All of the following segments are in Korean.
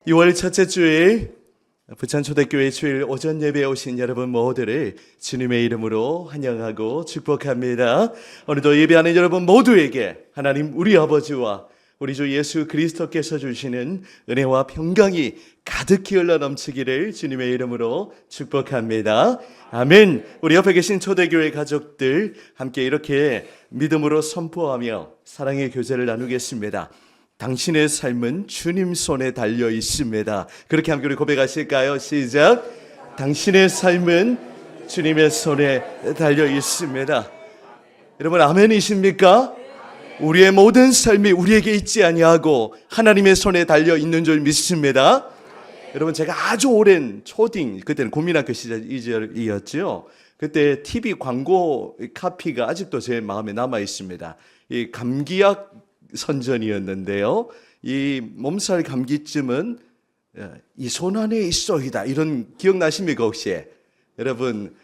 6월 첫째 주일 부천초대교회 주일 오전 예배에 오신 여러분 모두를 주님의 이름으로 환영하고 축복합니다. 오늘도 예배하는 여러분 모두에게 하나님 우리 아버지와 우리 주 예수 그리스도께서 주시는 은혜와 평강이 가득히 흘러 넘치기를 주님의 이름으로 축복합니다. 아멘. 우리 옆에 계신 초대교회 가족들 함께 이렇게 믿음으로 선포하며 사랑의 교제를 나누겠습니다. 당신의 삶은 주님 손에 달려 있습니다. 그렇게 함께 우리 고백하실까요? 시작. 당신의 삶은 주님의 손에 달려 있습니다. 여러분 아멘이십니까? 우리의 모든 삶이 우리에게 있지 아니하고 하나님의 손에 달려 있는 줄 믿습니다. 여러분 제가 아주 오랜 초딩, 그때는 국민학교 시절이었죠. 그때 TV 광고 카피가 아직도 제 마음에 남아 있습니다. 이 감기약 선전이었는데요. 이 몸살 감기쯤은 이 손 안에 있어이다. 이런 기억나십니까 혹시? 여러분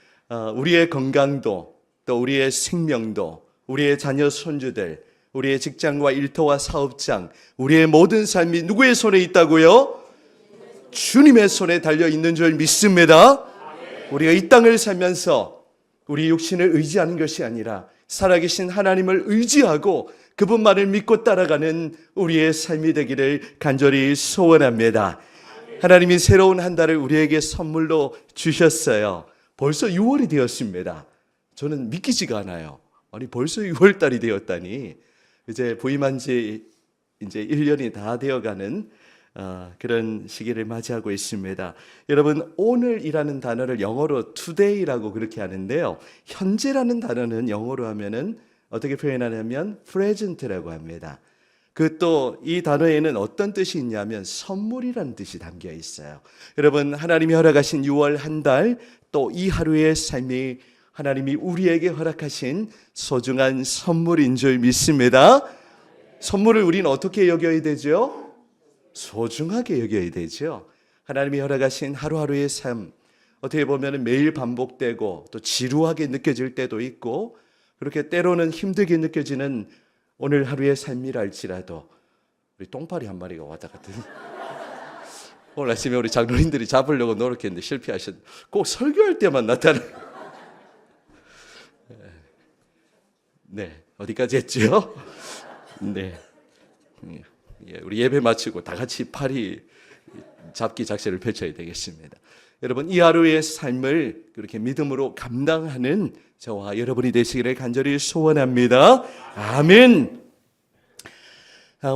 우리의 건강도 또 우리의 생명도 우리의 자녀 손주들 우리의 직장과 일터와 사업장 우리의 모든 삶이 누구의 손에 있다고요? 주님의 손에 달려 있는 줄 믿습니다. 우리가 이 땅을 살면서 우리 육신을 의지하는 것이 아니라 살아계신 하나님을 의지하고 그분만을 믿고 따라가는 우리의 삶이 되기를 간절히 소원합니다. 하나님이 새로운 한 달을 우리에게 선물로 주셨어요. 벌써 6월이 되었습니다. 저는 믿기지가 않아요. 아니 벌써 6월 달이 되었다니. 이제 부임한 지 이제 1년이 다 되어가는 그런 시기를 맞이하고 있습니다. 여러분 오늘이라는 단어를 영어로 today라고 그렇게 하는데요. 현재라는 단어는 영어로 하면은 어떻게 표현하냐면 present라고 합니다. 그 또 이 단어에는 어떤 뜻이 있냐면 선물이라는 뜻이 담겨 있어요. 여러분 하나님이 허락하신 6월 한 달 또 이 하루의 삶이 하나님이 우리에게 허락하신 소중한 선물인 줄 믿습니다. 선물을 우리는 어떻게 여겨야 되죠? 소중하게 여겨야 되죠. 하나님이 허락하신 하루하루의 삶 어떻게 보면 매일 반복되고 또 지루하게 느껴질 때도 있고 그렇게 때로는 힘들게 느껴지는 오늘 하루의 삶이라 할지라도 우리 똥파리 한 마리가 왔다 갔다 오늘 아침에 우리 장로님들이 잡으려고 노력했는데 실패하셨는데 꼭 설교할 때만 나타나요. 네, 어디까지 했죠? 네, 우리 예배 마치고 다 같이 파리 잡기 작전을 펼쳐야 되겠습니다. 여러분 이 하루의 삶을 그렇게 믿음으로 감당하는 저와 여러분이 되시기를 간절히 소원합니다. 아멘.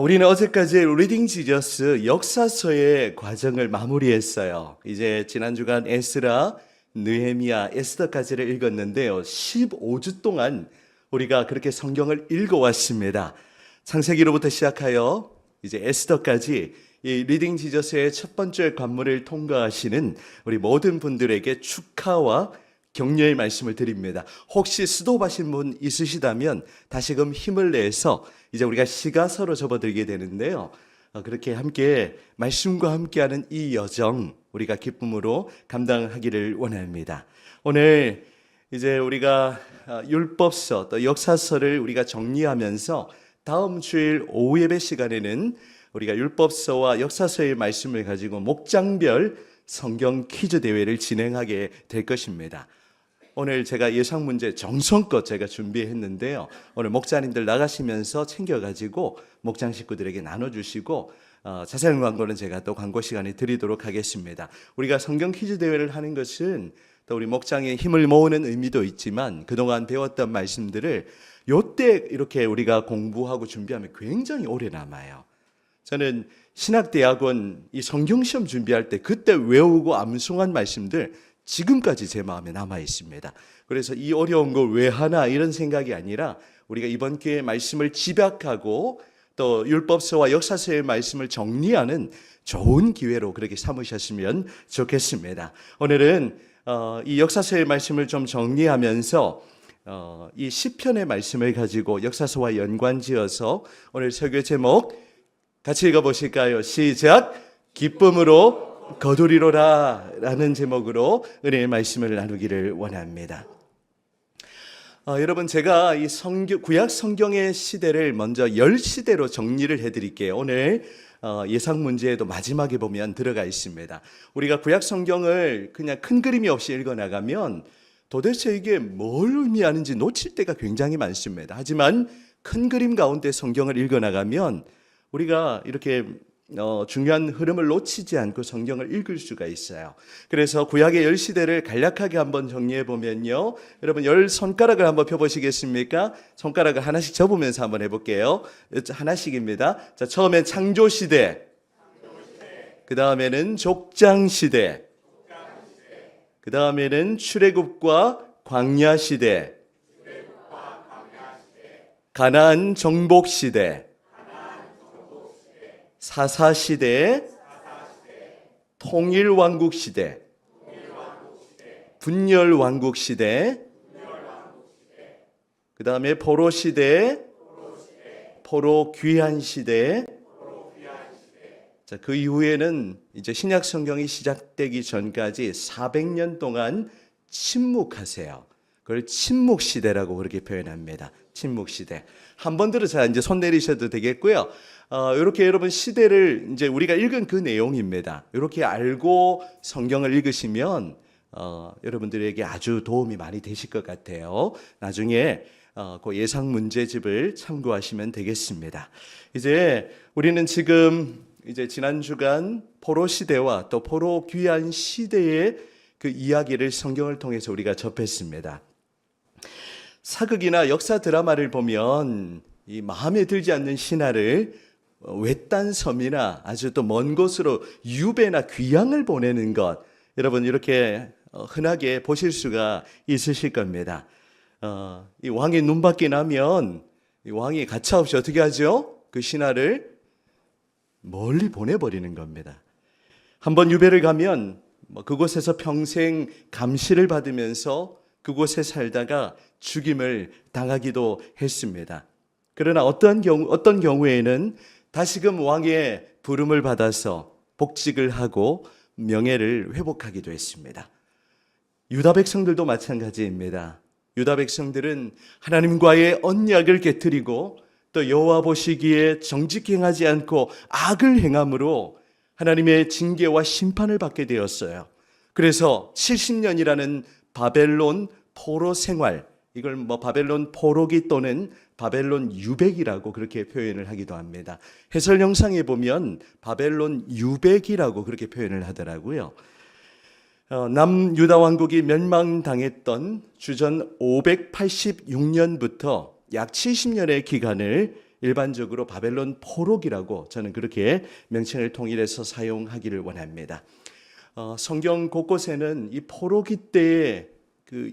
우리는 어제까지 리딩 지저스 역사서의 과정을 마무리했어요. 이제 지난 주간 에스라, 느헤미야, 에스더까지를 읽었는데요. 15주 동안 우리가 그렇게 성경을 읽어왔습니다. 창세기로부터 시작하여 이제 에스더까지 이 리딩 지저스의 첫 번째 관문을 통과하시는 우리 모든 분들에게 축하와 격려의 말씀을 드립니다. 혹시 스톱하신 분 있으시다면 다시금 힘을 내서 이제 우리가 시가서로 접어들게 되는데요. 그렇게 함께 말씀과 함께하는 이 여정 우리가 기쁨으로 감당하기를 원합니다. 오늘 이제 우리가 율법서 또 역사서를 우리가 정리하면서 다음 주일 오후 예배 시간에는 우리가 율법서와 역사서의 말씀을 가지고 목장별 성경 퀴즈 대회를 진행하게 될 것입니다. 오늘 제가 예상 문제 정성껏 제가 준비했는데요. 오늘 목사님들 나가시면서 챙겨가지고 목장 식구들에게 나눠주시고 자세한 광고는 제가 또 광고 시간에 드리도록 하겠습니다. 우리가 성경 퀴즈 대회를 하는 것은 또 우리 목장에 힘을 모으는 의미도 있지만 그동안 배웠던 말씀들을 요때 이렇게 우리가 공부하고 준비하면 굉장히 오래 남아요. 저는 신학대학원 이 성경시험 준비할 때 그때 외우고 암송한 말씀들 지금까지 제 마음에 남아 있습니다. 그래서 이 어려운 걸 왜 하나 이런 생각이 아니라 우리가 이번 기회에 말씀을 집약하고 또 율법서와 역사서의 말씀을 정리하는 좋은 기회로 그렇게 삼으셨으면 좋겠습니다. 오늘은 이 역사서의 말씀을 좀 정리하면서 이 시편의 말씀을 가지고 역사서와 연관지어서 오늘 설교 제목 같이 읽어보실까요? 시작! 기쁨으로 거두리로라 라는 제목으로 은혜의 말씀을 나누기를 원합니다. 여러분 제가 이 구약 성경의 시대를 먼저 10시대로 정리를 해드릴게요. 오늘 예상 문제에도 마지막에 보면 들어가 있습니다. 우리가 구약 성경을 그냥 큰 그림이 없이 읽어나가면 도대체 이게 뭘 의미하는지 놓칠 때가 굉장히 많습니다. 하지만 큰 그림 가운데 성경을 읽어나가면 우리가 이렇게 중요한 흐름을 놓치지 않고 성경을 읽을 수가 있어요. 그래서 구약의 10시대를 간략하게 한번 정리해 보면요, 여러분 10손가락을 한번 펴보시겠습니까? 손가락을 하나씩 접으면서 한번 해볼게요. 하나씩입니다. 자, 처음엔 창조시대, 그 다음에는 족장시대, 그 다음에는 출애굽과 광야시대, 가나안 정복시대, 사사시대, 통일왕국시대, 분열왕국시대, 그 다음에 포로시대, 포로귀환시대. 자, 그 이후에는 이제 신약 성경이 시작되기 전까지 400년 동안 침묵하세요. 그걸 침묵시대라고 그렇게 표현합니다. 침묵시대. 한 번 들어서 이제 손 내리셔도 되겠고요. 이렇게 여러분 시대를 이제 우리가 읽은 그 내용입니다. 이렇게 알고 성경을 읽으시면 여러분들에게 아주 도움이 많이 되실 것 같아요. 나중에 그 예상 문제집을 참고하시면 되겠습니다. 이제 우리는 지금 이제 지난 주간 포로 시대와 또 포로 귀환 시대의 그 이야기를 성경을 통해서 우리가 접했습니다. 사극이나 역사 드라마를 보면 이 마음에 들지 않는 신하를 외딴 섬이나 아주 또 먼 곳으로 유배나 귀양을 보내는 것, 여러분 이렇게 흔하게 보실 수가 있으실 겁니다. 이 왕이 눈밖에 나면 이 왕이 가차없이 어떻게 하죠? 그 신하를 멀리 보내버리는 겁니다. 한번 유배를 가면 그곳에서 평생 감시를 받으면서 그곳에 살다가 죽임을 당하기도 했습니다. 그러나 어떤 경우에는 다시금 왕의 부름을 받아서 복직을 하고 명예를 회복하기도 했습니다. 유다 백성들도 마찬가지입니다. 유다 백성들은 하나님과의 언약을 깨뜨리고 또 여호와 보시기에 정직히 행하지 않고 악을 행함으로 하나님의 징계와 심판을 받게 되었어요. 그래서 70년이라는 바벨론 포로 생활, 이걸 바벨론 포로기 또는 바벨론 유백이라고 그렇게 표현을 하기도 합니다. 해설 영상에 보면 바벨론 유백이라고 그렇게 표현을 하더라고요. 남유다 왕국이 멸망당했던 주전 586년부터 약 70년의 기간을 일반적으로 바벨론 포로기라고 저는 그렇게 명칭을 통일해서 사용하기를 원합니다. 성경 곳곳에는 이 포로기 때의 그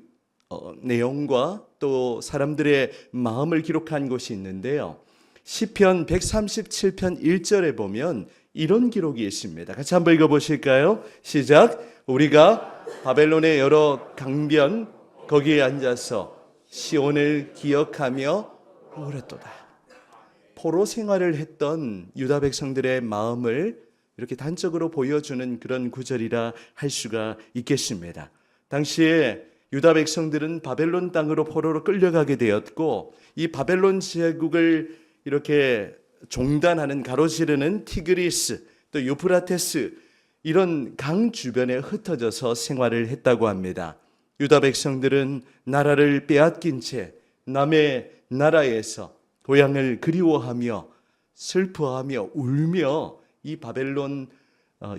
내용과 또 사람들의 마음을 기록한 곳이 있는데요. 시편 137편 1절에 보면 이런 기록이 있습니다. 같이 한번 읽어보실까요? 시작. 우리가 바벨론의 여러 강변 거기에 앉아서 시온을 기억하며 울었도다. 포로 생활을 했던 유다 백성들의 마음을 이렇게 단적으로 보여주는 그런 구절이라 할 수가 있겠습니다. 당시에 유다 백성들은 바벨론 땅으로 포로로 끌려가게 되었고, 이 바벨론 제국을 이렇게 종단하는 가로지르는 티그리스 또 유프라테스 이런 강 주변에 흩어져서 생활을 했다고 합니다. 유다 백성들은 나라를 빼앗긴 채 남의 나라에서 고향을 그리워하며 슬퍼하며 울며 이 바벨론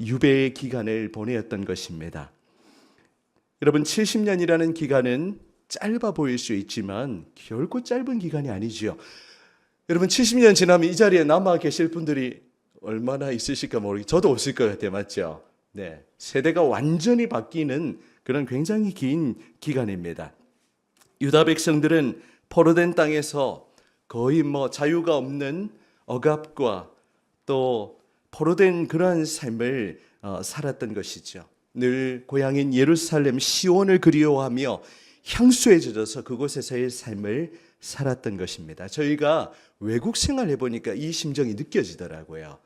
유배의 기간을 보내었던 것입니다. 여러분 70년이라는 기간은 짧아 보일 수 있지만 결코 짧은 기간이 아니지요. 여러분 70년 지나면 이 자리에 남아 계실 분들이 얼마나 있으실까 모르겠어요. 저도 없을 것 같아요. 맞죠? 네, 세대가 완전히 바뀌는 그런 굉장히 긴 기간입니다. 유다 백성들은 포로된 땅에서 거의 자유가 없는 억압과 또 포로된 그러한 삶을 살았던 것이죠. 늘 고향인 예루살렘 시온을 그리워하며 향수에 젖어서 그곳에서의 삶을 살았던 것입니다. 저희가 외국 생활 해보니까 이 심정이 느껴지더라고요.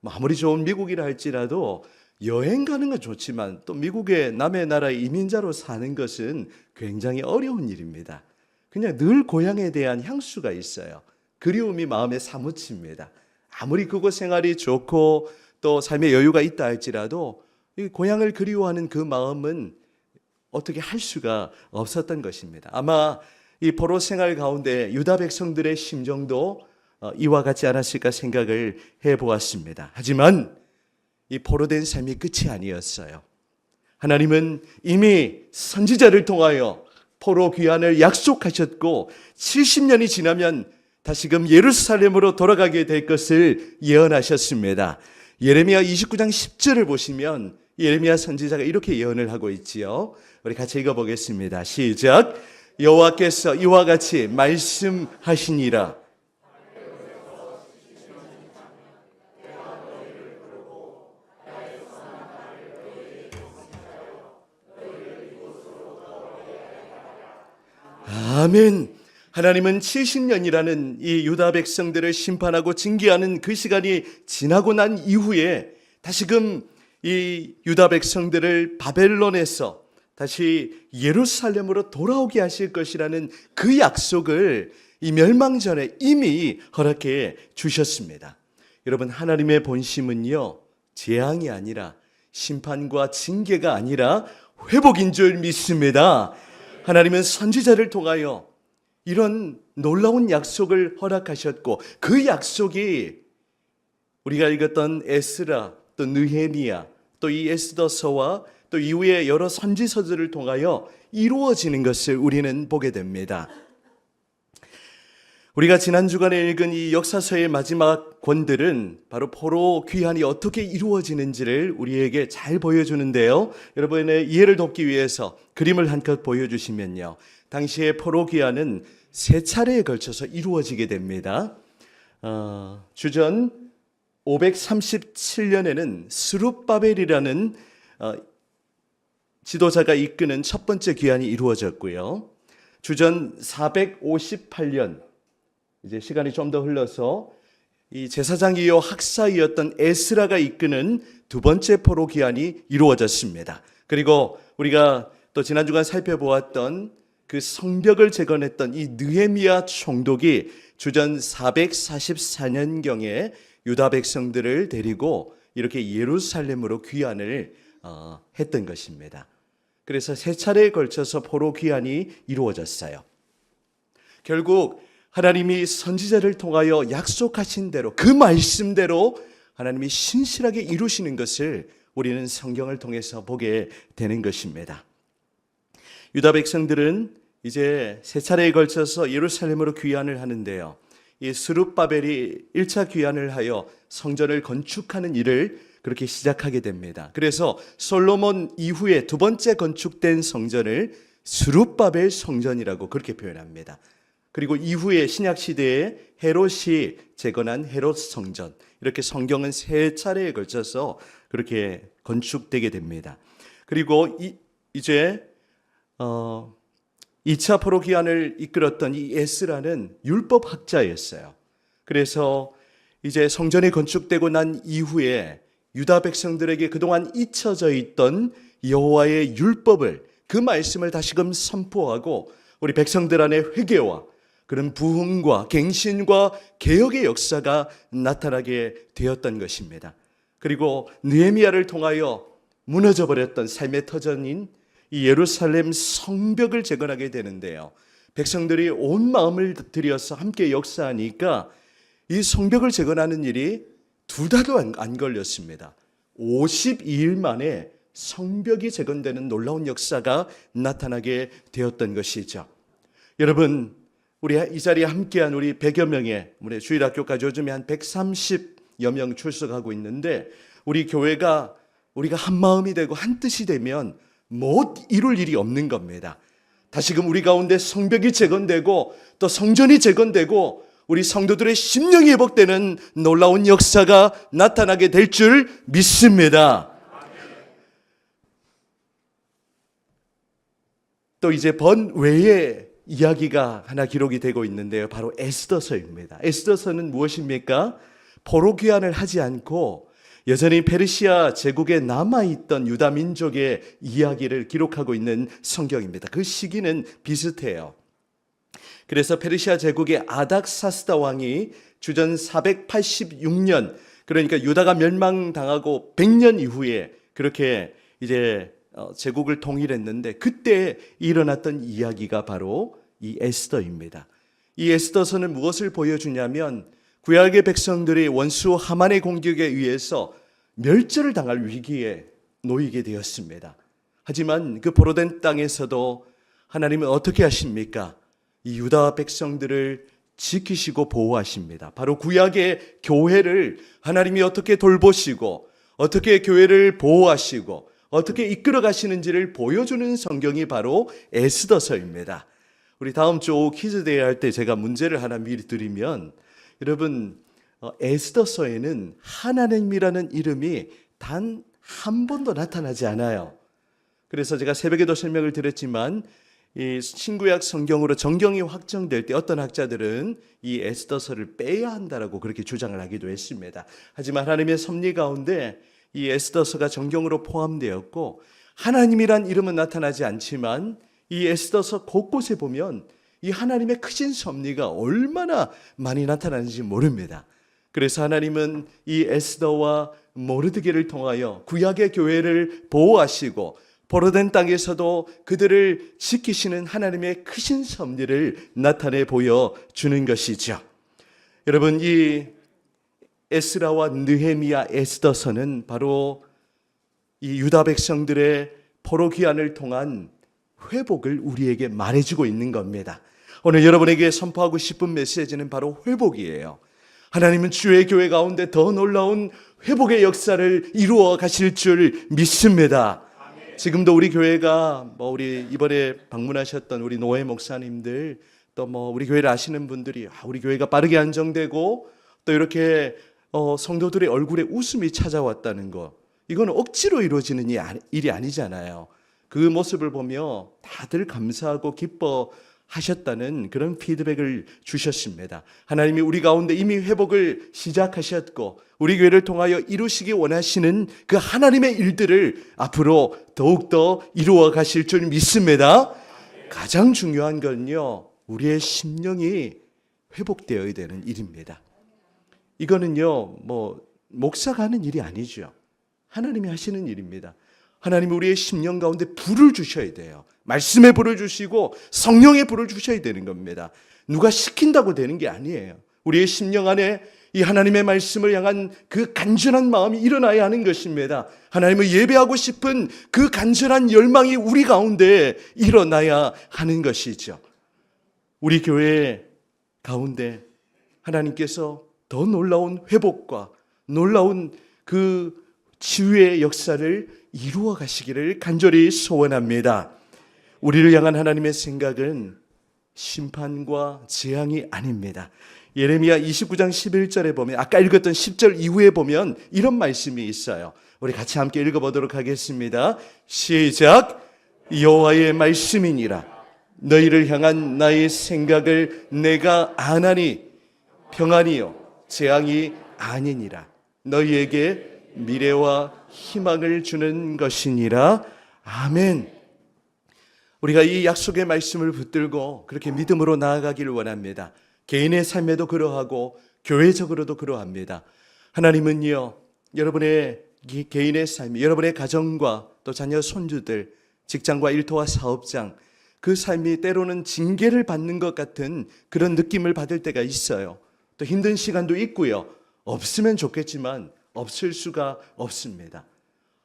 아무리 좋은 미국이라 할지라도 여행 가는 건 좋지만 또 미국의 남의 나라의 이민자로 사는 것은 굉장히 어려운 일입니다. 그냥 늘 고향에 대한 향수가 있어요. 그리움이 마음에 사무칩니다. 아무리 그곳 생활이 좋고 또 삶의 여유가 있다 할지라도 이 고향을 그리워하는 그 마음은 어떻게 할 수가 없었던 것입니다. 아마 이 포로 생활 가운데 유다 백성들의 심정도 이와 같지 않았을까 생각을 해보았습니다. 하지만 이 포로된 삶이 끝이 아니었어요. 하나님은 이미 선지자를 통하여 포로 귀환을 약속하셨고 70년이 지나면 다시금 예루살렘으로 돌아가게 될 것을 예언하셨습니다. 예레미야 29장 10절을 보시면 예레미야 선지자가 이렇게 예언을 하고 있지요. 우리 같이 읽어보겠습니다. 시작. 여호와께서 이와 같이 말씀하시니라. 아멘. 하나님은 70년이라는 이 유다 백성들을 심판하고 징계하는 그 시간이 지나고 난 이후에 다시금 이 유다 백성들을 바벨론에서 다시 예루살렘으로 돌아오게 하실 것이라는 그 약속을 이 멸망 전에 이미 허락해 주셨습니다. 여러분, 하나님의 본심은요, 재앙이 아니라 심판과 징계가 아니라 회복인 줄 믿습니다. 하나님은 선지자를 통하여 이런 놀라운 약속을 허락하셨고 그 약속이 우리가 읽었던 에스라 또 느헤미야 또 이 에스더서와 또 이후에 여러 선지서들을 통하여 이루어지는 것을 우리는 보게 됩니다. 우리가 지난 주간에 읽은 이 역사서의 마지막 권들은 바로 포로 귀환이 어떻게 이루어지는지를 우리에게 잘 보여주는데요. 여러분의 이해를 돕기 위해서 그림을 한 컷 보여주시면요. 당시의 포로 귀환은 세 차례에 걸쳐서 이루어지게 됩니다. 주전 537년에는 스룹바벨이라는 지도자가 이끄는 첫 번째 귀환이 이루어졌고요. 주전 458년, 이제 시간이 좀 더 흘러서 이 제사장이요 학사이었던 에스라가 이끄는 두 번째 포로 귀환이 이루어졌습니다. 그리고 우리가 또 지난 주간 살펴보았던 그 성벽을 재건했던 이 느헤미야 총독이 주전 444년경에 유다 백성들을 데리고 이렇게 예루살렘으로 귀환을 했던 것입니다. 그래서 세 차례에 걸쳐서 포로 귀환이 이루어졌어요. 결국 하나님이 선지자를 통하여 약속하신 대로 그 말씀대로 하나님이 신실하게 이루시는 것을 우리는 성경을 통해서 보게 되는 것입니다. 유다 백성들은 이제 세 차례에 걸쳐서 예루살렘으로 귀환을 하는데요. 이 스룹바벨이 1차 귀환을 하여 성전을 건축하는 일을 그렇게 시작하게 됩니다. 그래서 솔로몬 이후에 두 번째 건축된 성전을 스룹바벨 성전이라고 그렇게 표현합니다. 그리고 이후에 신약 시대에 헤롯이 재건한 헤롯 성전, 이렇게 성경은 세 차례에 걸쳐서 그렇게 건축되게 됩니다. 그리고 이제 2차 포로 귀환을 이끌었던 이 에스라는 율법 학자였어요. 그래서 이제 성전이 건축되고 난 이후에 유다 백성들에게 그동안 잊혀져 있던 여호와의 율법을, 그 말씀을 다시금 선포하고 우리 백성들 안에 회개와 그런 부흥과 갱신과 개혁의 역사가 나타나게 되었던 것입니다. 그리고 느헤미야를 통하여 무너져 버렸던 삶의 터전인 이 예루살렘 성벽을 재건하게 되는데요. 백성들이 온 마음을 들여서 함께 역사하니까 이 성벽을 재건하는 일이 두 달도 안 걸렸습니다. 52일 만에 성벽이 재건되는 놀라운 역사가 나타나게 되었던 것이죠. 여러분, 우리 이 자리에 함께한 우리 100여 명의 우리 주일학교까지 요즘에 한 130여 명 출석하고 있는데, 우리 교회가 우리가 한 마음이 되고 한 뜻이 되면 못 이룰 일이 없는 겁니다. 다시금 우리 가운데 성벽이 재건되고 또 성전이 재건되고 우리 성도들의 심령이 회복되는 놀라운 역사가 나타나게 될 줄 믿습니다. 또 이제 번외의 이야기가 하나 기록이 되고 있는데요. 바로 에스더서입니다. 에스더서는 무엇입니까? 포로 귀환을 하지 않고 여전히 페르시아 제국에 남아있던 유다 민족의 이야기를 기록하고 있는 성경입니다. 그 시기는 비슷해요. 그래서 페르시아 제국의 아닥사스다 왕이 주전 486년, 그러니까 유다가 멸망당하고 100년 이후에 그렇게 이제 제국을 통일했는데, 그때 일어났던 이야기가 바로 이 에스더입니다. 이 에스더서는 무엇을 보여주냐면, 구약의 백성들이 원수 하만의 공격에 의해서 멸절을 당할 위기에 놓이게 되었습니다. 하지만 그 포로된 땅에서도 하나님은 어떻게 하십니까? 이 유다 백성들을 지키시고 보호하십니다. 바로 구약의 교회를 하나님이 어떻게 돌보시고 어떻게 교회를 보호하시고 어떻게 이끌어 가시는지를 보여주는 성경이 바로 에스더서입니다. 우리 다음 주 퀴즈 대회 할 때 제가 문제를 하나 미리 드리면, 여러분, 에스더서에는 하나님이라는 이름이 단 한 번도 나타나지 않아요. 그래서 제가 새벽에도 설명을 드렸지만, 이 신구약 성경으로 정경이 확정될 때 어떤 학자들은 이 에스더서를 빼야 한다라고 그렇게 주장을 하기도 했습니다. 하지만 하나님의 섭리 가운데 이 에스더서가 정경으로 포함되었고, 하나님이란 이름은 나타나지 않지만 이 에스더서 곳곳에 보면 이 하나님의 크신 섭리가 얼마나 많이 나타나는지 모릅니다. 그래서 하나님은 이 에스더와 모르드게를 통하여 구약의 교회를 보호하시고 포로된 땅에서도 그들을 지키시는 하나님의 크신 섭리를 나타내 보여주는 것이죠. 여러분, 이 에스라와 느헤미야, 에스더서는 바로 이 유다 백성들의 포로 귀환을 통한 회복을 우리에게 말해주고 있는 겁니다. 오늘 여러분에게 선포하고 싶은 메시지는 바로 회복이에요. 하나님은 주의 교회 가운데 더 놀라운 회복의 역사를 이루어 가실 줄 믿습니다. 지금도 우리 교회가 우리 이번에 방문하셨던 우리 노회 목사님들, 또 우리 교회를 아시는 분들이 우리 교회가 빠르게 안정되고 또 이렇게 성도들의 얼굴에 웃음이 찾아왔다는 거, 이건 억지로 이루어지는 일이 아니잖아요. 그 모습을 보며 다들 감사하고 기뻐하셨다는 그런 피드백을 주셨습니다. 하나님이 우리 가운데 이미 회복을 시작하셨고 우리 교회를 통하여 이루시기 원하시는 그 하나님의 일들을 앞으로 더욱더 이루어 가실 줄 믿습니다. 가장 중요한 건요, 우리의 심령이 회복되어야 되는 일입니다. 이거는요, 목사가 하는 일이 아니죠. 하나님이 하시는 일입니다. 하나님이 우리의 심령 가운데 불을 주셔야 돼요. 말씀의 불을 주시고 성령의 불을 주셔야 되는 겁니다. 누가 시킨다고 되는 게 아니에요. 우리의 심령 안에 이 하나님의 말씀을 향한 그 간절한 마음이 일어나야 하는 것입니다. 하나님을 예배하고 싶은 그 간절한 열망이 우리 가운데 일어나야 하는 것이죠. 우리 교회 가운데 하나님께서 더 놀라운 회복과 놀라운 그 치유의 역사를 이루어 가시기를 간절히 소원합니다. 우리를 향한 하나님의 생각은 심판과 재앙이 아닙니다. 예레미야 29장 11절에 보면, 아까 읽었던 10절 이후에 보면 이런 말씀이 있어요. 우리 같이 함께 읽어보도록 하겠습니다. 시작. 여호와의 말씀이니라. 너희를 향한 나의 생각을 내가 아나니 평안이요 재앙이 아니니라. 너희에게 미래와 희망을 주는 것이니라. 아멘. 우리가 이 약속의 말씀을 붙들고 그렇게 믿음으로 나아가기를 원합니다. 개인의 삶에도 그러하고 교회적으로도 그러합니다. 하나님은요, 여러분의 개인의 삶, 여러분의 가정과 또 자녀 손주들, 직장과 일터와 사업장, 그 삶이 때로는 징계를 받는 것 같은 그런 느낌을 받을 때가 있어요. 또 힘든 시간도 있고요. 없으면 좋겠지만 없을 수가 없습니다.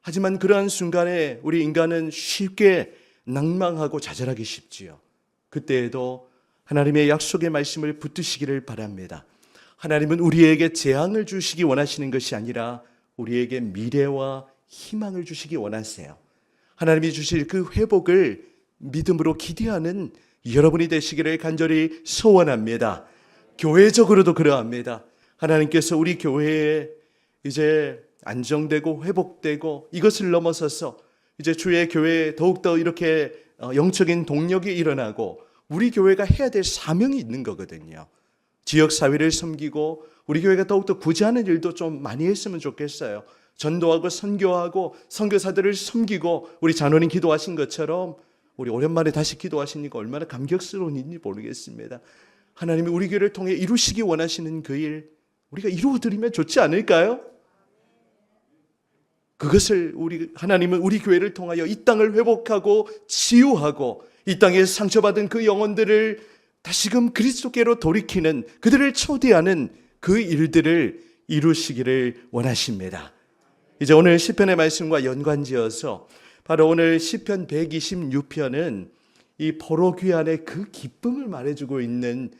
하지만 그러한 순간에 우리 인간은 쉽게 낭망하고 좌절하기 쉽지요. 그때에도 하나님의 약속의 말씀을 붙드시기를 바랍니다. 하나님은 우리에게 재앙을 주시기 원하시는 것이 아니라 우리에게 미래와 희망을 주시기 원하세요. 하나님이 주실 그 회복을 믿음으로 기대하는 여러분이 되시기를 간절히 소원합니다. 교회적으로도 그러합니다. 하나님께서 우리 교회에 이제 안정되고 회복되고 이것을 넘어서서 이제 주의 교회에 더욱더 이렇게 영적인 동력이 일어나고 우리 교회가 해야 될 사명이 있는 거거든요. 지역사회를 섬기고 우리 교회가 더욱더 구제하는 일도 좀 많이 했으면 좋겠어요. 전도하고 선교하고 선교사들을 섬기고 우리 장로님 기도하신 것처럼 우리 오랜만에 다시 기도하시니까 얼마나 감격스러운 일인지 모르겠습니다. 하나님이 우리 교회를 통해 이루시기 원하시는 그 일 우리가 이루어드리면 좋지 않을까요? 그것을 하나님은 우리 교회를 통하여 이 땅을 회복하고 치유하고 이 땅에 상처받은 그 영혼들을 다시금 그리스도께로 돌이키는, 그들을 초대하는 그 일들을 이루시기를 원하십니다. 이제 오늘 시편의 말씀과 연관지어서 바로 오늘 시편 126편은 이 포로 귀환의 그 기쁨을 말해주고 있는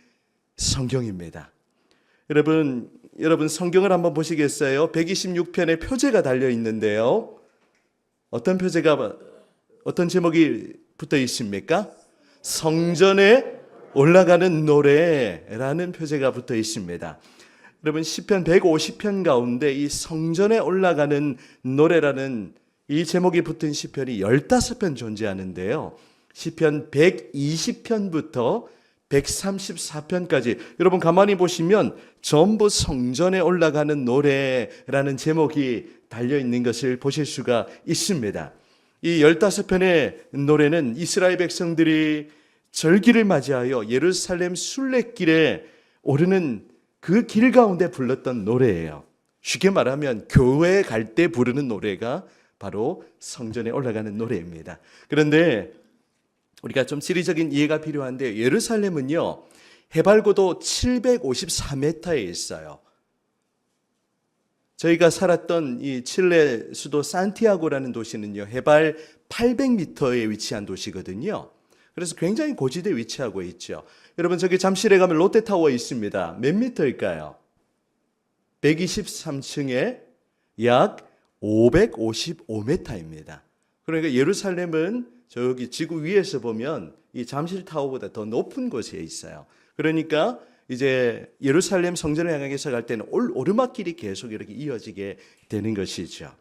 성경입니다. 여러분 성경을 한번 보시겠어요? 126편에 표제가 달려 있는데요. 어떤 제목이 붙어 있습니까? 성전에 올라가는 노래라는 표제가 붙어 있습니다. 여러분 시편 150편 가운데 이 성전에 올라가는 노래라는 이 제목이 붙은 시편이 15편 존재하는데요. 시편 120편부터 134편까지 여러분 가만히 보시면 전부 성전에 올라가는 노래라는 제목이 달려있는 것을 보실 수가 있습니다. 이 15편의 노래는 이스라엘 백성들이 절기를 맞이하여 예루살렘 순례길에 오르는 그 길 가운데 불렀던 노래예요. 쉽게 말하면 교회에 갈 때 부르는 노래가 바로 성전에 올라가는 노래입니다. 그런데 우리가 좀 지리적인 이해가 필요한데 예루살렘은요 해발고도 754m에 있어요. 저희가 살았던 이 칠레 수도 산티아고라는 도시는요 해발 800m에 위치한 도시거든요. 그래서 굉장히 고지대에 위치하고 있죠. 여러분 저기 잠실에 가면 롯데타워 있습니다. 몇 미터일까요? 123층에 약 555m입니다. 그러니까 예루살렘은 저기 지구 위에서 보면 이 잠실타워보다 더 높은 곳에 있어요. 그러니까 이제 예루살렘 성전을 향해서 갈 때는 오르막길이 계속 이렇게 이어지게 되는 것이죠.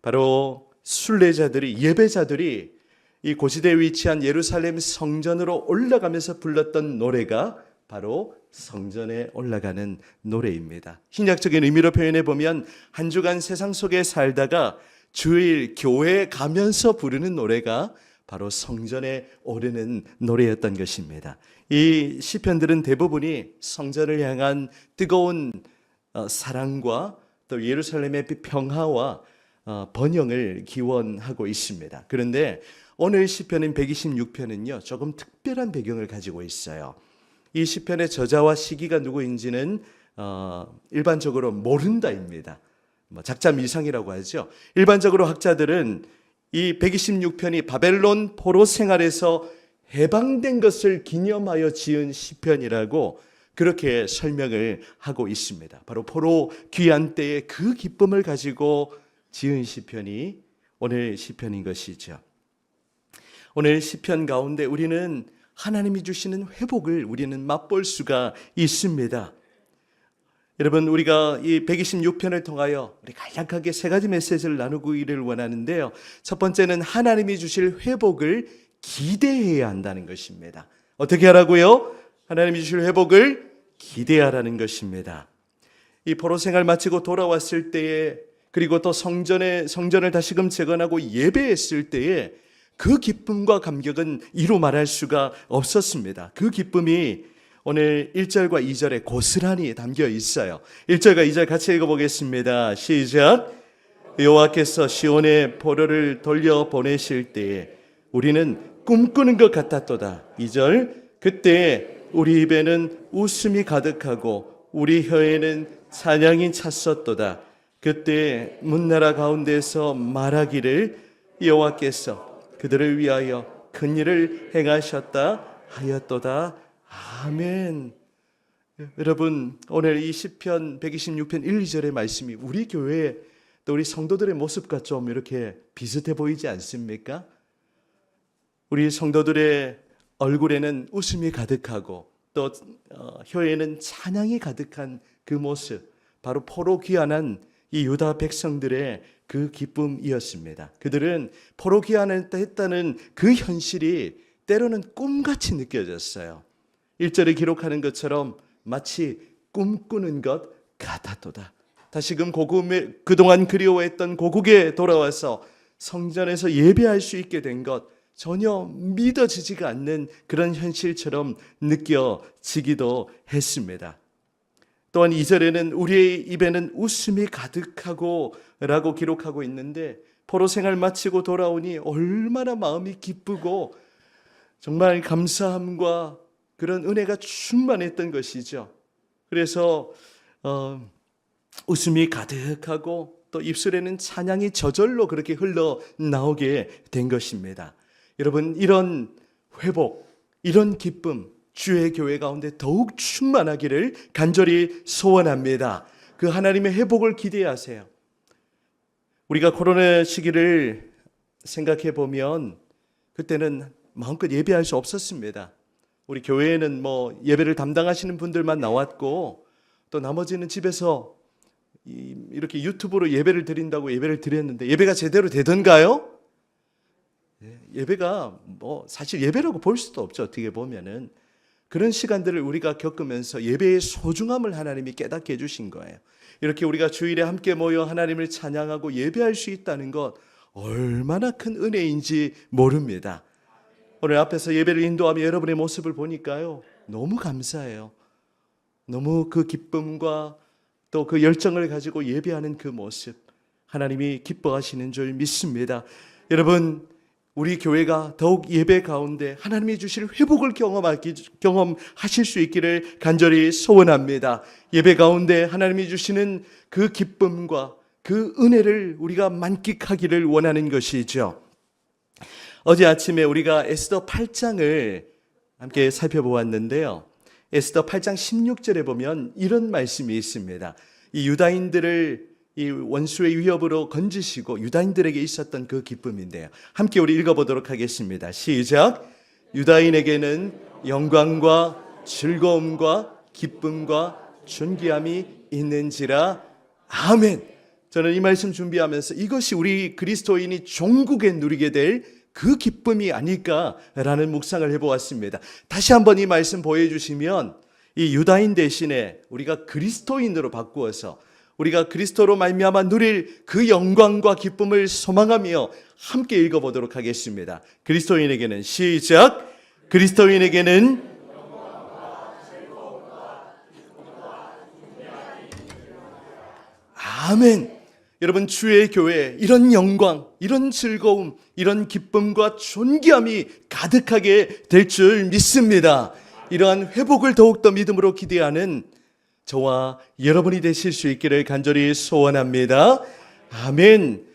바로 순례자들이, 예배자들이 이 고지대에 위치한 예루살렘 성전으로 올라가면서 불렀던 노래가 바로 성전에 올라가는 노래입니다. 신약적인 의미로 표현해 보면 한 주간 세상 속에 살다가 주일 교회에 가면서 부르는 노래가 바로 성전에 오르는 노래였던 것입니다. 이 시편들은 대부분이 성전을 향한 뜨거운 사랑과 또 예루살렘의 평화와 번영을 기원하고 있습니다. 그런데 오늘 시편인 126편은요 조금 특별한 배경을 가지고 있어요. 이 시편의 저자와 시기가 누구인지는 일반적으로 모른다입니다. 작자미상이라고 하죠. 일반적으로 학자들은 이 126편이 바벨론 포로 생활에서 해방된 것을 기념하여 지은 시편이라고 그렇게 설명을 하고 있습니다. 바로 포로 귀환 때의 그 기쁨을 가지고 지은 시편이 오늘 시편인 것이죠. 오늘 시편 가운데 우리는 하나님이 주시는 회복을 우리는 맛볼 수가 있습니다. 여러분 우리가 이 126편을 통하여 우리 간략하게 세 가지 메시지를 나누기를 원하는데요. 첫 번째는 하나님이 주실 회복을 기대해야 한다는 것입니다. 어떻게 하라고요? 하나님이 주실 회복을 기대하라는 것입니다. 이 포로 생활 마치고 돌아왔을 때에 그리고 또 성전을 다시금 재건하고 예배했을 때에 그 기쁨과 감격은 이루 말할 수가 없었습니다. 그 기쁨이 오늘 1절과 2절에 고스란히 담겨 있어요. 1절과 2절 같이 읽어보겠습니다. 시작. 여호와께서 시온의 포로를 돌려보내실 때에 우리는 꿈꾸는 것 같았도다. 2절. 그때 우리 입에는 웃음이 가득하고 우리 혀에는 찬양이 찼었도다. 그때 문나라 가운데서 말하기를 여호와께서 그들을 위하여 큰 일을 행하셨다 하였도다. 아멘. 여러분 오늘 이 시편 126편 1, 2절의 말씀이 우리 교회 또 우리 성도들의 모습과 좀 이렇게 비슷해 보이지 않습니까? 우리 성도들의 얼굴에는 웃음이 가득하고 또 혀에는 찬양이 가득한 그 모습, 바로 포로 귀환한 이 유다 백성들의 그 기쁨이었습니다. 그들은 포로 귀환했다는 그 현실이 때로는 꿈같이 느껴졌어요. 1절에 기록하는 것처럼 마치 꿈꾸는 것 같았도다. 다시금 그동안 그리워했던 고국에 돌아와서 성전에서 예배할 수 있게 된 것, 전혀 믿어지지가 않는 그런 현실처럼 느껴지기도 했습니다. 또한 2절에는 우리의 입에는 웃음이 가득하고 라고 기록하고 있는데 포로 생활 마치고 돌아오니 얼마나 마음이 기쁘고 정말 감사함과 그런 은혜가 충만했던 것이죠. 그래서 웃음이 가득하고 또 입술에는 찬양이 저절로 그렇게 흘러나오게 된 것입니다. 여러분, 이런 회복, 이런 기쁨 주의 교회 가운데 더욱 충만하기를 간절히 소원합니다. 그 하나님의 회복을 기대하세요. 우리가 코로나 시기를 생각해 보면 그때는 마음껏 예배할 수 없었습니다. 우리 교회에는 예배를 담당하시는 분들만 나왔고 또 나머지는 집에서 이렇게 유튜브로 예배를 드린다고 예배를 드렸는데 예배가 제대로 되던가요? 예배가 사실 예배라고 볼 수도 없죠. 어떻게 보면은 그런 시간들을 우리가 겪으면서 예배의 소중함을 하나님이 깨닫게 해주신 거예요. 이렇게 우리가 주일에 함께 모여 하나님을 찬양하고 예배할 수 있다는 것 얼마나 큰 은혜인지 모릅니다. 오늘 앞에서 예배를 인도하며 여러분의 모습을 보니까요, 너무 감사해요. 너무 그 기쁨과 또 그 열정을 가지고 예배하는 그 모습 하나님이 기뻐하시는 줄 믿습니다. 여러분, 우리 교회가 더욱 예배 가운데 하나님이 주실 회복을 경험하실 수 있기를 간절히 소원합니다. 예배 가운데 하나님이 주시는 그 기쁨과 그 은혜를 우리가 만끽하기를 원하는 것이죠. 어제 아침에 우리가 에스더 8장을 함께 살펴보았는데요. 에스더 8장 16절에 보면 이런 말씀이 있습니다. 이 유다인들을 이 원수의 위협으로 건지시고 유다인들에게 있었던 그 기쁨인데요. 함께 우리 읽어보도록 하겠습니다. 시작. 유다인에게는 영광과 즐거움과 기쁨과 존귀함이 있는지라. 아멘. 저는 이 말씀 준비하면서 이것이 우리 그리스도인이 종국에 누리게 될 그 기쁨이 아닐까라는 묵상을 해보았습니다. 다시 한번 이 말씀 보여주시면 이 유다인 대신에 우리가 그리스도인으로 바꾸어서 우리가 그리스도로 말미암아 누릴 그 영광과 기쁨을 소망하며 함께 읽어보도록 하겠습니다. 그리스도인에게는 시작. 그리스도인에게는 아멘. 여러분, 주의 교회에 이런 영광, 이런 즐거움, 이런 기쁨과 존귀함이 가득하게 될 줄 믿습니다. 이러한 회복을 더욱더 믿음으로 기대하는 저와 여러분이 되실 수 있기를 간절히 소원합니다. 아멘.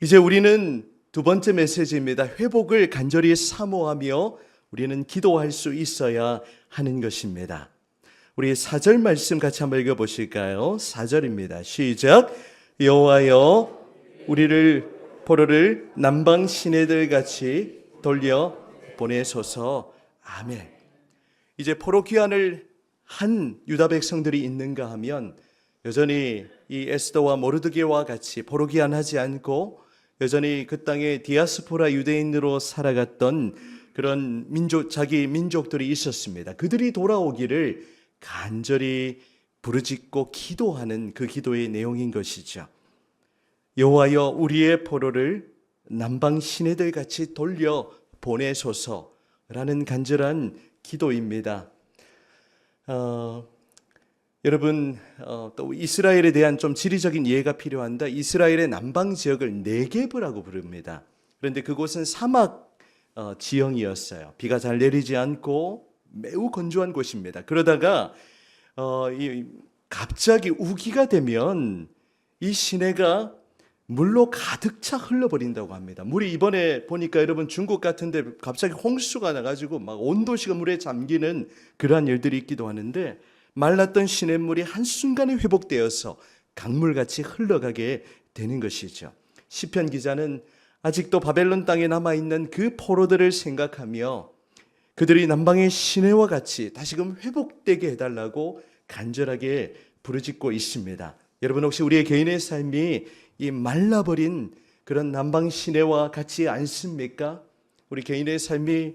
이제 우리는 두 번째 메시지입니다. 회복을 간절히 사모하며 우리는 기도할 수 있어야 하는 것입니다. 우리 4절 말씀 같이 한번 읽어보실까요? 4절입니다. 시작. 여호와여, 우리를 포로를 남방 시내들 같이 돌려 보내소서. 아멘. 이제 포로 귀환을 한 유다 백성들이 있는가 하면 여전히 이 에스더와 모르드게와 같이 포로 귀환하지 않고 여전히 그 땅에 디아스포라 유대인으로 살아갔던 그런 자기 민족들이 있었습니다. 그들이 돌아오기를 간절히 부르짖고 기도하는 그 기도의 내용인 것이죠. 여호와여, 우리의 포로를 남방 시내들 같이 돌려 보내소서라는 간절한 기도입니다. 여러분, 또 이스라엘에 대한 좀 지리적인 이해가 필요한데 이스라엘의 남방 지역을 네게브라고 부릅니다. 그런데 그곳은 사막 지형이었어요. 비가 잘 내리지 않고 매우 건조한 곳입니다. 그러다가 갑자기 우기가 되면 이 시내가 물로 가득 차 흘러버린다고 합니다. 물이 이번에 보니까 여러분 중국 같은데 갑자기 홍수가 나가지고 막 온 도시가 물에 잠기는 그러한 일들이 있기도 하는데 말랐던 시냇물이 한순간에 회복되어서 강물같이 흘러가게 되는 것이죠. 시편 기자는 아직도 바벨론 땅에 남아있는 그 포로들을 생각하며 그들이 남방의 시내와 같이 다시금 회복되게 해달라고 간절하게 부르짖고 있습니다. 여러분, 혹시 우리의 개인의 삶이 이 말라버린 그런 남방 시내와 같지 않습니까? 우리 개인의 삶이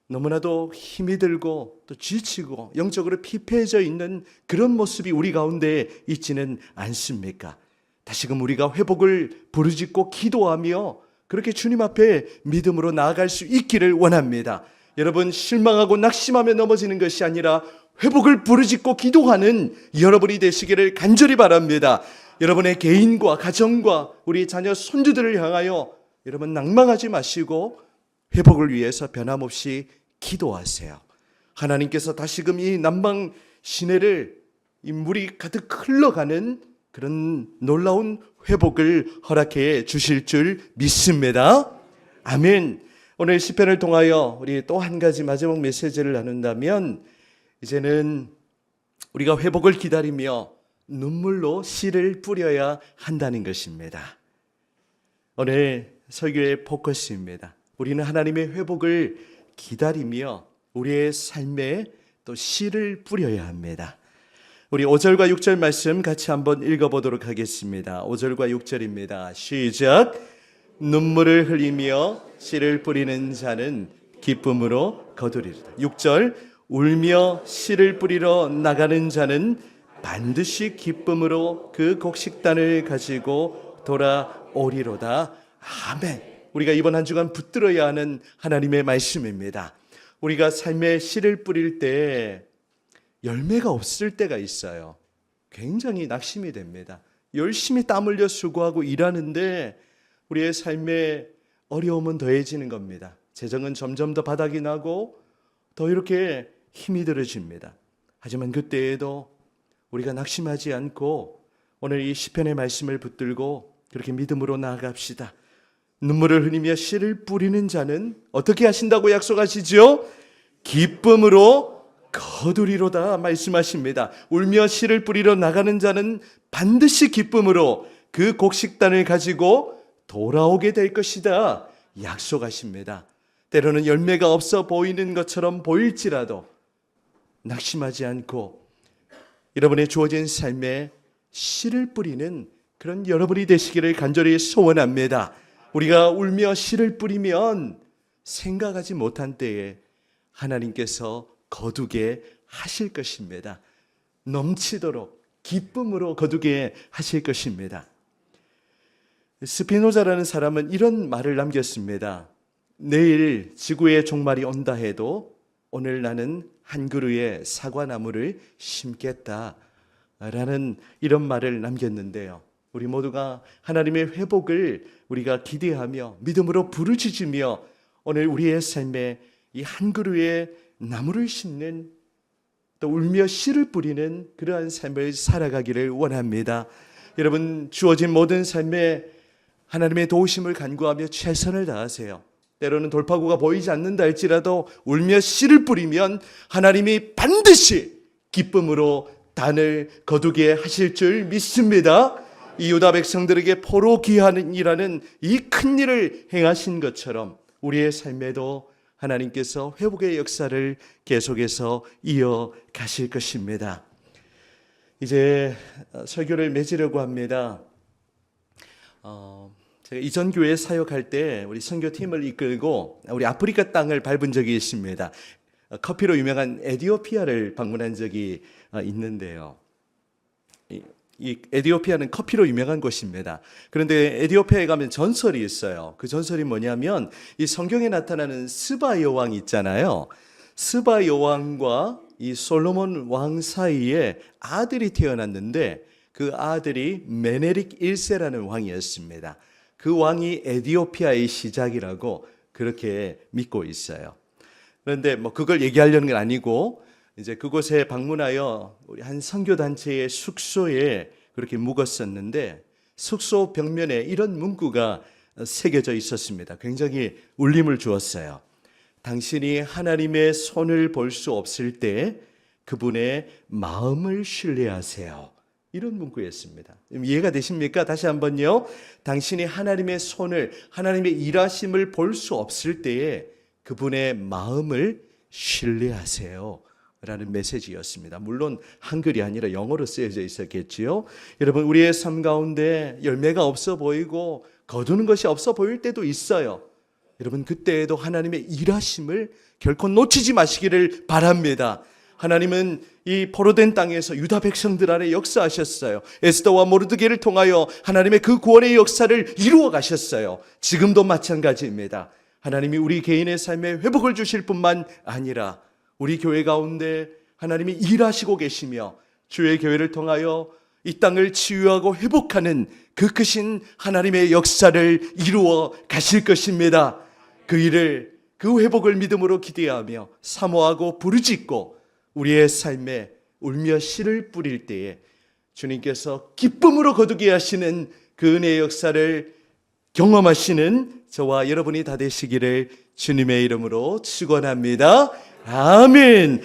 너무나도 힘이 들고 또 지치고 영적으로 피폐해져 있는 그런 모습이 우리 가운데 있지는 않습니까? 다시금 우리가 회복을 부르짖고 기도하며 그렇게 주님 앞에 믿음으로 나아갈 수 있기를 원합니다. 여러분, 실망하고 낙심하며 넘어지는 것이 아니라 회복을 부르짖고 기도하는 여러분이 되시기를 간절히 바랍니다. 여러분의 개인과 가정과 우리 자녀 손주들을 향하여 여러분 낭망하지 마시고 회복을 위해서 변함없이 기도하세요. 하나님께서 다시금 이 남방 시내를 이 물이 가득 흘러가는 그런 놀라운 회복을 허락해 주실 줄 믿습니다. 아멘. 오늘 시편을 통하여 우리 또 한 가지 마지막 메시지를 나눈다면, 이제는 우리가 회복을 기다리며 눈물로 씨를 뿌려야 한다는 것입니다. 오늘 설교의 포커스입니다. 우리는 하나님의 회복을 기다리며 우리의 삶에 또 씨를 뿌려야 합니다. 우리 5절과 6절 말씀 같이 한번 읽어보도록 하겠습니다. 5절과 6절입니다. 시작. 눈물을 흘리며 씨를 뿌리는 자는 기쁨으로 거두리라. 6절. 울며 씨를 뿌리러 나가는 자는 반드시 기쁨으로 그 곡식단을 가지고 돌아오리로다. 아멘. 우리가 이번 한 주간 붙들어야 하는 하나님의 말씀입니다. 우리가 삶에 씨를 뿌릴 때 열매가 없을 때가 있어요. 굉장히 낙심이 됩니다. 열심히 땀 흘려 수고하고 일하는데 우리의 삶에 어려움은 더해지는 겁니다. 재정은 점점 더 바닥이 나고 더 이렇게 힘이 들어집니다. 하지만 그때에도 우리가 낙심하지 않고 오늘 이 시편의 말씀을 붙들고 그렇게 믿음으로 나아갑시다. 눈물을 흘리며 씨를 뿌리는 자는 어떻게 하신다고 약속하시죠? 기쁨으로 거두리로다 말씀하십니다. 울며 씨를 뿌리러 나가는 자는 반드시 기쁨으로 그 곡식단을 가지고 돌아오게 될 것이다 약속하십니다. 때로는 열매가 없어 보이는 것처럼 보일지라도 낙심하지 않고 여러분의 주어진 삶에 씨를 뿌리는 그런 여러분이 되시기를 간절히 소원합니다. 우리가 울며 씨를 뿌리면 생각하지 못한 때에 하나님께서 거두게 하실 것입니다. 넘치도록 기쁨으로 거두게 하실 것입니다. 스피노자라는 사람은 이런 말을 남겼습니다. 내일 지구의 종말이 온다 해도 오늘 나는 한 그루의 사과나무를 심겠다 라는 이런 말을 남겼는데요. 우리 모두가 하나님의 회복을 우리가 기대하며 믿음으로 부르짖으며 오늘 우리의 삶에 이 한 그루의 나무를 심는, 또 울며 씨를 뿌리는 그러한 삶을 살아가기를 원합니다. 여러분, 주어진 모든 삶에 하나님의 도우심을 간구하며 최선을 다하세요. 때로는 돌파구가 보이지 않는다 할지라도 울며 씨를 뿌리면 하나님이 반드시 기쁨으로 단을 거두게 하실 줄 믿습니다. 이 유다 백성들에게 포로 귀환이라는 이 큰 일을 행하신 것처럼 우리의 삶에도 하나님께서 회복의 역사를 계속해서 이어가실 것입니다. 이제 설교를 맺으려고 합니다. 제가 이전 교회에 사역할 때 우리 선교팀을 이끌고 우리 아프리카 땅을 밟은 적이 있습니다. 커피로 유명한 에티오피아를 방문한 적이 있는데요. 이 에티오피아는 커피로 유명한 곳입니다. 그런데 에티오피아에 가면 전설이 있어요. 그 전설이 뭐냐면 이 성경에 나타나는 스바 여왕 있잖아요. 스바 여왕과 이 솔로몬 왕 사이에 아들이 태어났는데 그 아들이 메네릭 1세라는 왕이었습니다. 그 왕이 에티오피아의 시작이라고 그렇게 믿고 있어요. 그런데 뭐 그걸 얘기하려는 건 아니고 이제 그곳에 방문하여 우리 한 선교단체의 숙소에 그렇게 묵었었는데 숙소 벽면에 이런 문구가 새겨져 있었습니다. 굉장히 울림을 주었어요. 당신이 하나님의 손을 볼 수 없을 때 그분의 마음을 신뢰하세요. 이런 문구였습니다. 이해가 되십니까? 다시 한번요. 당신이 하나님의 손을, 하나님의 일하심을 볼 수 없을 때에 그분의 마음을 신뢰하세요 라는 메시지였습니다. 물론 한글이 아니라 영어로 쓰여져 있었겠지요. 여러분, 우리의 삶 가운데 열매가 없어 보이고 거두는 것이 없어 보일 때도 있어요. 여러분, 그때에도 하나님의 일하심을 결코 놓치지 마시기를 바랍니다. 하나님은 이 포로된 땅에서 유다 백성들 안에 역사하셨어요. 에스더와 모르드게를 통하여 하나님의 그 구원의 역사를 이루어 가셨어요. 지금도 마찬가지입니다. 하나님이 우리 개인의 삶에 회복을 주실 뿐만 아니라 우리 교회 가운데 하나님이 일하시고 계시며 주의 교회를 통하여 이 땅을 치유하고 회복하는 그 크신 하나님의 역사를 이루어 가실 것입니다. 그 일을, 그 회복을 믿음으로 기대하며 사모하고 부르짖고 우리의 삶에 울며 씨를 뿌릴 때에 주님께서 기쁨으로 거두게 하시는 그 은혜의 역사를 경험하시는 저와 여러분이 다 되시기를 주님의 이름으로 축원합니다. 아멘.